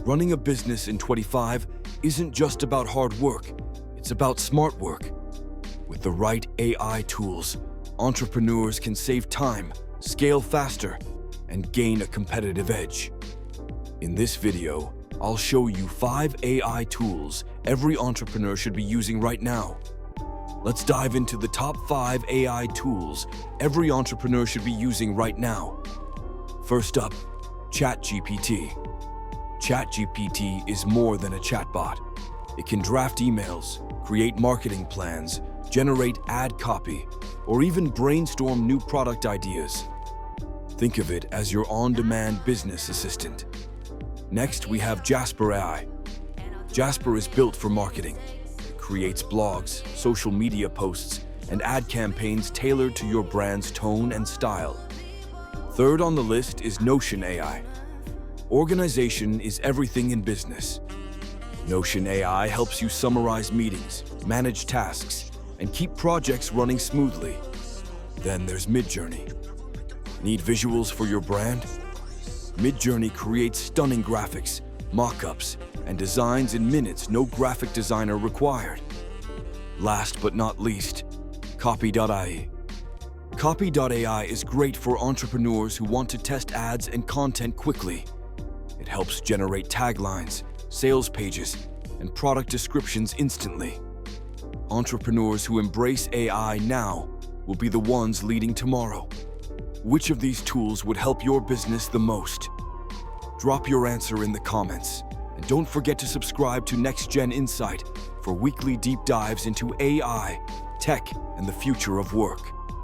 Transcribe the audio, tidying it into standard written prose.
Running a business in 25 isn't just about hard work, it's about smart work. With the right AI tools, entrepreneurs can save time, scale faster, and gain a competitive edge. In this video, I'll show you 5 AI tools every entrepreneur should be using right now. Let's dive into the top 5 AI tools every entrepreneur should be using right now. First up, ChatGPT. ChatGPT is more than a chatbot. It can draft emails, create marketing plans, generate ad copy, or even brainstorm new product ideas. Think of it as your on-demand business assistant. Next, we have Jasper AI. Jasper is built for marketing. It creates blogs, social media posts, and ad campaigns tailored to your brand's tone and style. Third on the list is Notion AI. Organization is everything in business. Notion AI helps you summarize meetings, manage tasks, and keep projects running smoothly. Then there's MidJourney. Need visuals for your brand? MidJourney creates stunning graphics, mock-ups, and designs in minutes, no graphic designer required. Last but not least, Copy.ai. Copy.ai is great for entrepreneurs who want to test ads and content quickly. It helps generate taglines, sales pages, and product descriptions instantly. Entrepreneurs who embrace AI now will be the ones leading tomorrow. Which of these tools would help your business the most? Drop your answer in the comments, and don't forget to subscribe to Next Gen Insight for weekly deep dives into AI, tech, and the future of work.